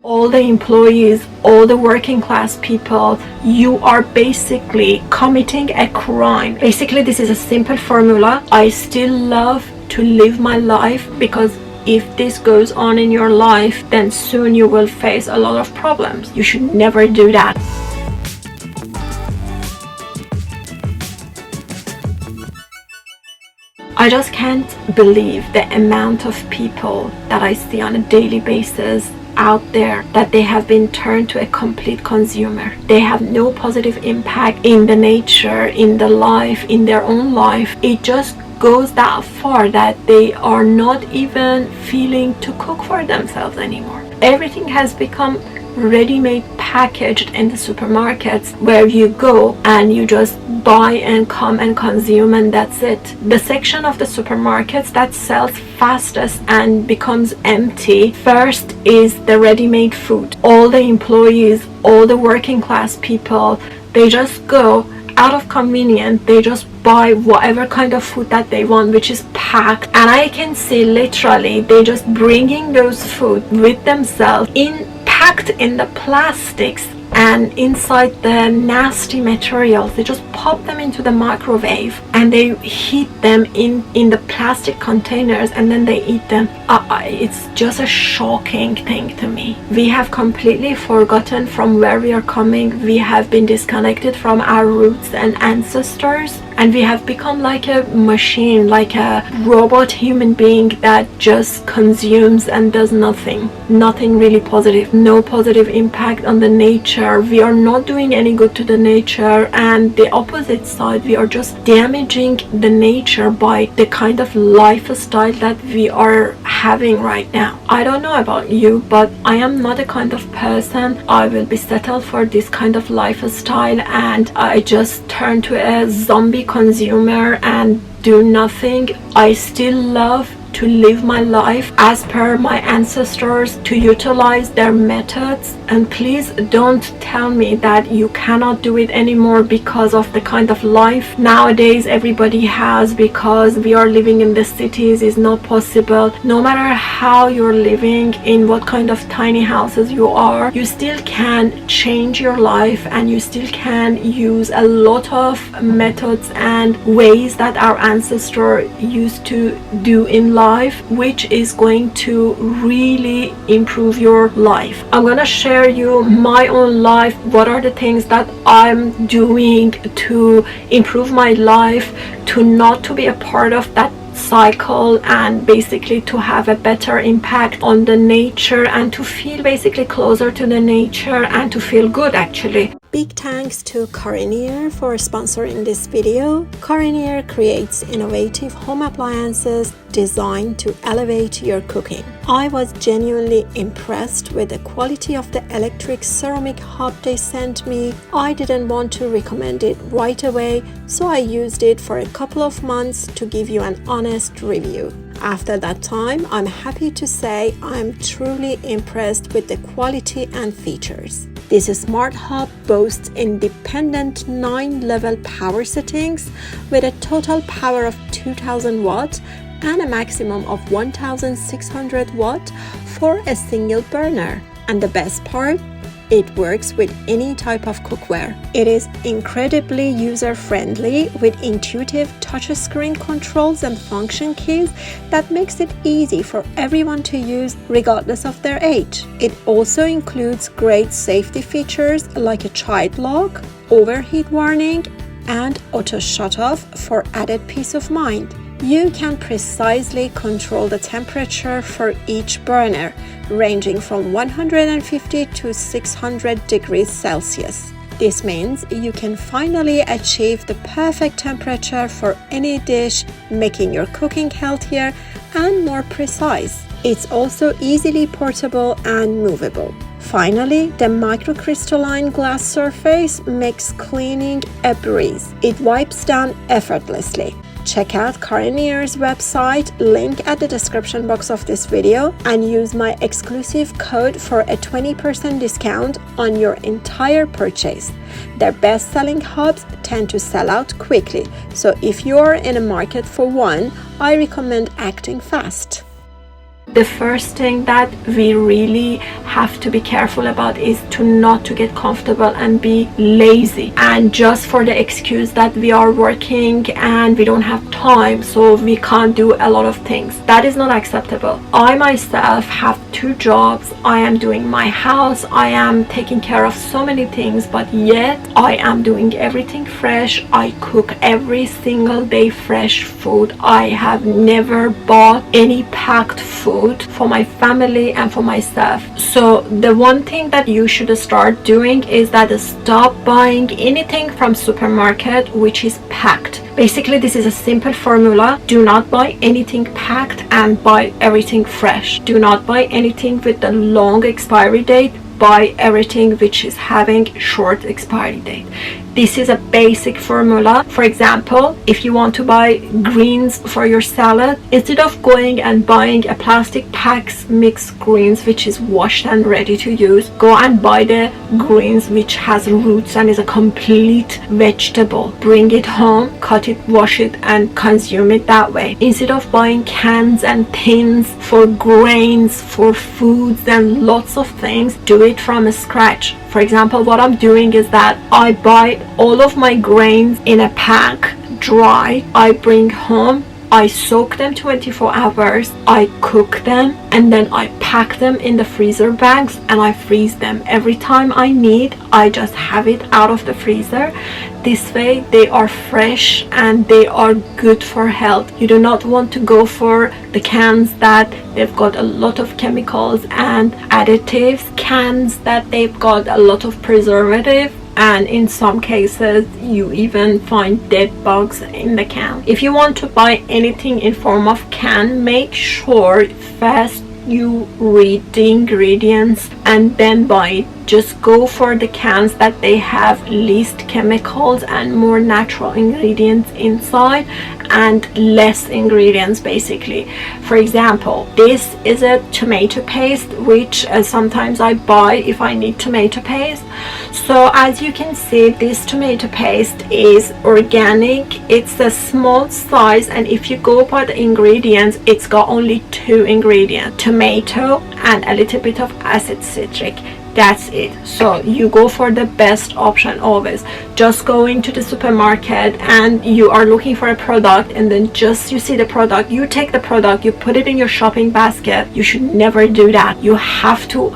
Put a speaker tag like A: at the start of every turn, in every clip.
A: all the employees, all the working class people, you are basically committing a crime. Basically, this is a simple formula. I still love to live my life because if this goes on in your life, then soon you will face a lot of problems. You should never do that. I just can't believe the amount of people that I see on a daily basis out there that they have been turned to a complete consumer. They have no positive impact in the nature, in the life, in their own life. It just goes that far that they are not even feeling to cook for themselves anymore. Everything has become ready-made packaged in the supermarkets where you go and you just buy and come and consume, and that's it. The section of the supermarkets that sells fastest and becomes empty first is the ready-made food. All the employees, all the working class people, they just go out of convenience, they just buy whatever kind of food that they want, which is packed, and I can see literally they just bringing those food with themselves packed in the plastics and inside the nasty materials. They just pop them into the microwave and they heat them in the plastic containers and then they eat them. It's just a shocking thing to me. We have completely forgotten from where we are coming. We have been disconnected from our roots and ancestors, and we have become like a machine, like a robot human being that just consumes and does nothing really positive. No positive impact on the nature. We are not doing any good to the nature, and the opposite side, we are just damaging the nature by the kind of lifestyle that we are having right now. I don't know about you, but I am not the kind of person I will be settled for this kind of lifestyle, and I just turn to a zombie consumer and do nothing. I still love to live my life as per my ancestors, to utilize their methods, and please don't tell me that you cannot do it anymore because of the kind of life nowadays everybody has, because we are living in the cities is not possible. No matter how you're living, in what kind of tiny houses you are, you still can change your life and you still can use a lot of methods and ways that our ancestors used to do in life, which is going to really improve your life. I'm gonna share you my own life. What are the things that I'm doing to improve my life, to not to be a part of that cycle, and basically to have a better impact on the nature and to feel basically closer to the nature and to feel good actually. Big thanks to Karinear for sponsoring this video. Karinear creates innovative home appliances designed to elevate your cooking. I was genuinely impressed with the quality of the electric ceramic hob they sent me. I didn't want to recommend it right away, so I used it for a couple of months to give you an honest review. After that time, I'm happy to say I'm truly impressed with the quality and features. This smart hob boasts independent 9-level power settings with a total power of 2000 watts and a maximum of 1600 watts for a single burner. And the best part, it works with any type of cookware. It is incredibly user-friendly with intuitive touchscreen controls and function keys that makes it easy for everyone to use regardless of their age. It also includes great safety features like a child lock, overheat warning, and auto shut-off for added peace of mind. You can precisely control the temperature for each burner, ranging from 150 to 600 degrees Celsius. This means you can finally achieve the perfect temperature for any dish, making your cooking healthier and more precise. It's also easily portable and movable. Finally, the microcrystalline glass surface makes cleaning a breeze. It wipes down effortlessly. Check out Karinear's website, link at the description box of this video, and use my exclusive code for a 20% discount on your entire purchase. Their best-selling hobs tend to sell out quickly, so if you're in a market for one, I recommend acting fast. the first thing that we really have to be careful about is to not to get comfortable and be lazy, and just for the excuse that we are working and we don't have time, so we can't do a lot of things. That is not acceptable. I myself have 2 jobs. I am doing my house, I am taking care of so many things, but yet I am doing everything fresh. I cook every single day fresh food. I have never bought any packed food for my family and for myself. So the one thing that you should start doing is that stop buying anything from supermarket which is packed. Basically, this is a simple formula. Do not buy anything packed and buy everything fresh. Do not buy anything with the long expiry date. Buy everything which is having short expiry date. This is a basic formula. For example, if you want to buy greens for your salad, instead of going and buying a plastic packs mixed greens which is washed and ready to use, go and buy the greens which has roots and is a complete vegetable. Bring it home, cut it, wash it, and consume it that way. Instead of buying cans and tins for grains, for foods and lots of things, do it from scratch. For example, what I'm doing is that I buy all of my grains in a pack, dry. I bring home, I soak them 24 hours, I cook them, and then I pack them in the freezer bags and I freeze them. Every time I need, I just have it out of the freezer. This way they are fresh and they are good for health. You do not want to go for the cans that they've got a lot of chemicals and additives, cans that they've got a lot of preservative, and in some cases you even find dead bugs in the can. If you want to buy anything in form of can, make sure first you read the ingredients and then buy it. Just go for the cans that they have least chemicals and more natural ingredients inside and less ingredients basically. For example, this is a tomato paste which sometimes I buy if I need tomato paste. So as you can see, this tomato paste is organic. It's a small size, and if you go by the ingredients, it's got only 2 ingredients, tomato and a little bit of acid citric. That's it. So you go for the best option always. Just going to the supermarket and you are looking for a product, and then just you see the product, you take the product, you put it in your shopping basket. You should never do that. You have to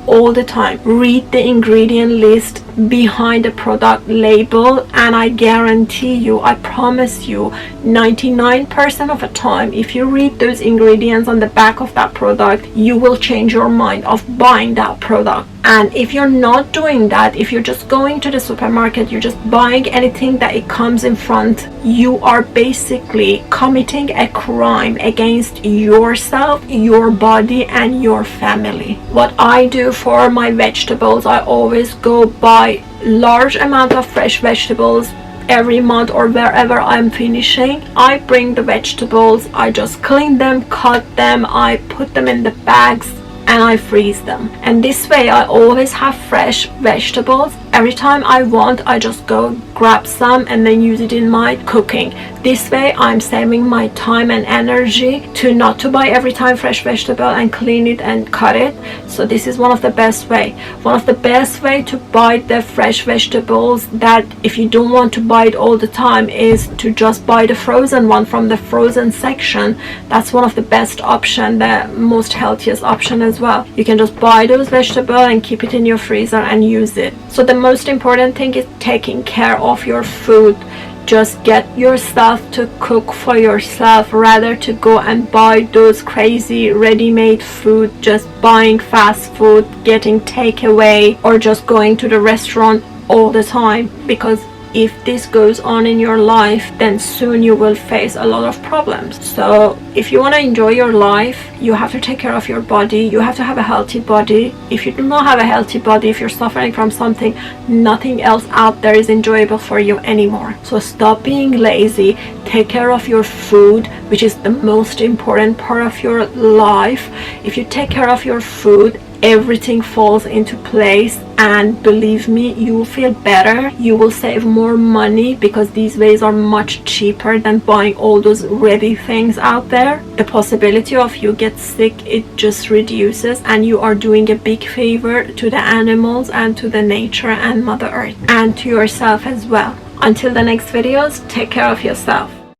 A: all the time read the ingredient list behind the product label, and I guarantee you, I promise you, 99% of the time, if you read those ingredients on the back of that product, you will change your mind of buying that product. And if you're not doing that, if you're just going to the supermarket, you're just buying anything that it comes in front, you are basically committing a crime against yourself, your body, and your family. What I do for my vegetables, I always go buy large amount of fresh vegetables every month or wherever I'm finishing. I bring the vegetables, I just clean them, cut them, I put them in the bags, and I freeze them. And this way I always have fresh vegetables. Every time I want, I just go grab some and then use it in my cooking. This way I'm saving my time and energy to not to buy every time fresh vegetable and clean it and cut it. So this is one of the best way. One of the best way to buy the fresh vegetables, that if you don't want to buy it all the time, is to just buy the frozen one from the frozen section. That's one of the best option, the most healthiest option as well. You can just buy those vegetables and keep it in your freezer and use it. So the most important thing is taking care of your food. Just get yourself to cook for yourself rather to go and buy those crazy ready-made food, just buying fast food, getting takeaway, or just going to the restaurant all the time. Because if this goes on in your life, then soon you will face a lot of problems. So if you want to enjoy your life, you have to take care of your body. You have to have a healthy body. If you do not have a healthy body, if you're suffering from something, nothing else out there is enjoyable for you anymore. So stop being lazy. Take care of your food, which is the most important part of your life. If you take care of your food, everything falls into place, and believe me, you will feel better. You will save more money because these ways are much cheaper than buying all those ready things out there. The possibility of you get sick, it just reduces, and you are doing a big favor to the animals and to the nature and Mother Earth and to yourself as well. Until the next videos, take care of yourself.